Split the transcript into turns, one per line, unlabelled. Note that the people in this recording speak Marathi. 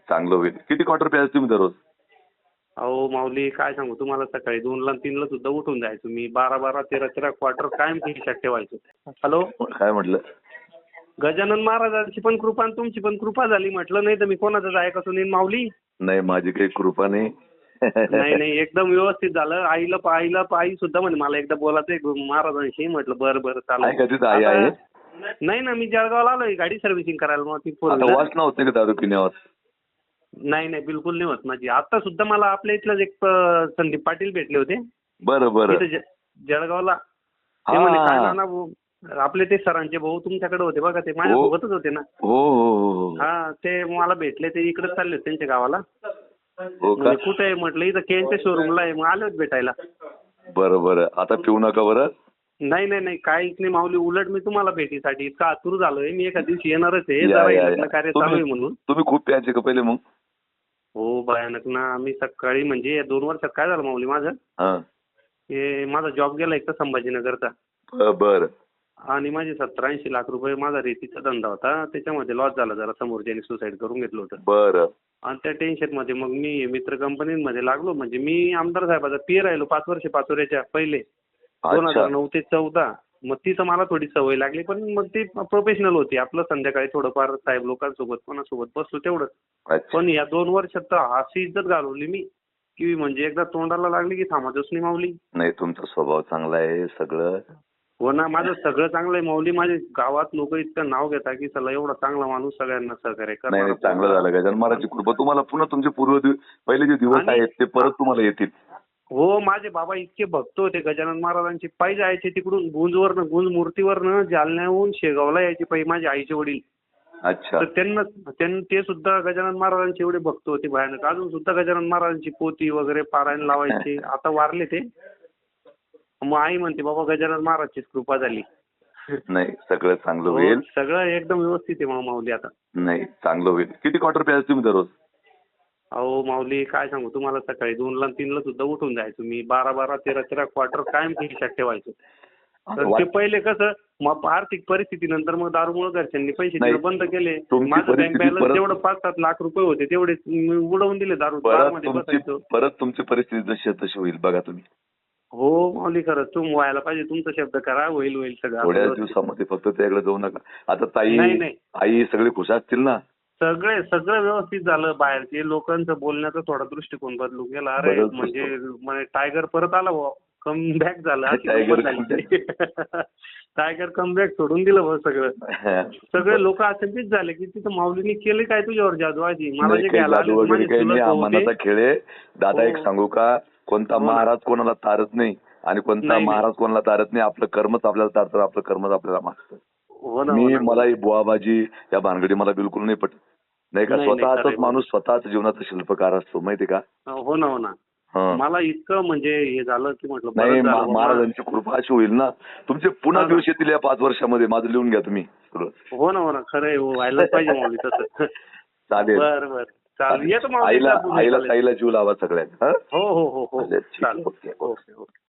चांगलं होईल. किती क्वार्टर प्यायचं तुम्ही दररोज?
अहो माऊली काय सांगू तुम्हाला, सकाळी 2ला 3ला सुद्धा उठून जायचो मी. 12-12, 13-13 क्वार्टर कायम खिशात ठेवायचो. हॅलो,
काय म्हटलं?
गजानन महाराजांची पण कृपा आणि तुमची पण कृपा झाली म्हटलं, नाही तर मी कोणाचंच ऐकतो नाही माऊली.
नाही, माझी काही कृपा नाही.
नाही नाही, एकदम व्यवस्थित झालं. आई सुद्धा म्हणे मला एकदा बोलायचंय महाराजांशी. म्हटलं बरं बरं
आहे का
चालेल.
तिथं आई आहे?
नाही ना, मी जळगावला आलोय गाडी सर्व्हिसिंग करायला. मग ती फोर
आता
व्हीलर.
वास नव्हते का दारू पिण्यावर?
नाही नाही, बिलकुल नाही होत माझी. आता सुद्धा मला आपल्या इथलंच एक संदीप पाटील भेटले होते
बरं बरं.
इथं जळगावला. ते
हा.
म्हणे काय नाना भाऊ, आपले ते सरांचे भाऊ तुमच्याकडे होते बघा, ते माझ्यासोबतच होते ना.
हो हो हो.
हा, ते मला भेटले. ते इकडे चालले होते त्यांच्या गावाला.
हो का?
म्हणजे कुठे आहे म्हटलं, इथं केनच्या शोरूमला आहे. मग आले होते भेटायला.
बरं बरं. आता पिऊ नका बरं.
नाही नाही नाही, काहीच नाही माऊली. उलट मी तुम्हाला भेटीसाठी इतका आतुर झालोय. मी एका दिवशी येणारच आहे.
या,
जरा
या,
लग्न
या.
कार्य चालू आहे म्हणून.
तुम्ही खूप प्यायचे का पहिले मग?
हो भयानक ना. आम्ही सकाळी म्हणजे या 2 वर्षात काय झालं माऊली माझं,
हा.
हे माझा जॉब गेला एक तर संभाजीनगरचा.
बरं.
आणि माझे 70-80 लाख रुपये माझा रेतीचा धंदा होता. त्याच्यामध्ये लॉस झाला जरा. समोरच्याने सुसाईड करून घेतलं होतं.
बरं.
आणि त्या टेन्शनमध्ये मग मी मित्र कंपनीमध्ये लागलो. म्हणजे मी आमदार साहेबाचा पीए राहिलो 5 वर्ष पाचोऱ्याच्या पहिले, 2009 ते 14. मग तिथं मला थोडी सवय लागली. पण मग ती प्रोफेशनल होती. आपलं संध्याकाळी थोडंफार साहेब लोकांसोबत कोणासोबत बसलो तेवढंच.
अच्छा.
पण या 2 वर्षात तर अशी इज्जत घालवली मी की म्हणजे एकदा तोंडाला लागली की थांबायचंच नाही माऊली.
नाही, तुमचा स्वभाव चांगला आहे सगळं.
हो ना, माझं सगळं चांगलं आहे माऊली. माझे गावात लोक इतकं नाव घेतात की चला एवढा चांगला माणूस सगळ्यांना सहकार्य
नाही नाही, चांगलं
करणार.
झालं. गजानन महाराजची कृपा तुम्हाला पुन्हा तुमचे पहिले जे दिवस
आणि-
आहेत ते परत तुम्हाला येतील.
हो, माझे बाबा इतके भक्त होते गजानन महाराजांचे. पायी जायचे तिकडून गुंज मूर्तीवरनं जालन्याहून शेगावला यायचे पायी माझे आईचे वडील.
अच्छा.
तर ते सुद्धा गजानन महाराजांचे एवढे भक्त होते भयानक. अजून सुद्धा गजानन महाराजांची पोथी वगैरे पारायण लावायचे. आता वारले ते. मग आई म्हणते बाबा गजानन महाराजचीच कृपा झाली.
नाही, सगळं चांगलं
हो,
होईल.
सगळं एकदम व्यवस्थित आहे माऊली आता.
नाही, चांगलं होईल. किती क्वार्टर प्यायचं तुम्ही दररोज?
अहो माऊली काय सांगू तुम्हाला, सकाळी 2ला 3ला सुद्धा उठून जायचो मी. 12-12, 13-13 क्वार्टर कायम खिशात ठेवायचो. तर ते पहिले कसं मग आर्थिक परिस्थितीनंतर मग दारूमुळे घरच्यांनी पैसे
नाही,
देणं बंद केले.
तुमची
माझं बँक
परिस्थिती
बॅलन्स तेवढं 5-7 लाख रुपये होते, तेवढे मी उडवून दिले दारू बारमध्ये बसायचो.
परत तुमची परिस्थिती जशी आहे तशी होईल बघा तुम्ही.
हो माऊली, खरंच तुम्ही व्हायला पाहिजे. तुमचा शब्द करा, होईल सगळं.
थोड्या दिवसामध्ये फक्त त्याकडे जाऊ नका. आता
नाही.
आई सगळे खुश असतील ना?
सगळं व्यवस्थित झालं. बाहेरचे लोकांचं बोलण्याचा थोडा दृष्टिकोन बदलून गेला. अरे म्हणजे टायगर परत आला भाऊ, कमबॅक झालं. टायगर कमबॅक सोडून दिलं भाऊ सगळं. सगळे लोक अचंबित झाले की तिथं माऊलीने केले काय तुझ्यावर जादू आजी. मला जे घ्यायला आले
वगैरे काही नाही, हा मनाचा खेळ आहे. दादा
हो.
एक सांगू का, कोणता महाराज कोणाला तारत नाही आणि कोणता
नाही.
महाराज कोणाला तारत नाही. आपलं कर्मच आपल्याला तारतं, आपलं कर्मच आपल्याला मागतं.
हो ना.
मला ही बुवाबाजी या भानगडी मला बिलकुल नाही पटत. नाही का, स्वतःचाच माणूस स्वतःच जीवनाचा शिल्पकार असतो माहिती का?
हो ना. मला इतकं म्हणजे हे झालं की म्हटलं
नाही, महाराजांची कृपा अशी होईल ना, तुमचे पुन्हा दिवस येतील या 5 वर्षामध्ये. माझं लिहून घ्या तुम्ही.
हो ना, खरंय. हो, व्हायला पाहिजे माऊली तसं.
चालेल.
बरं चालेल. येतो माऊली.
आईला जीव लावा सगळ्यात.
हो.
चालेल.
ओके.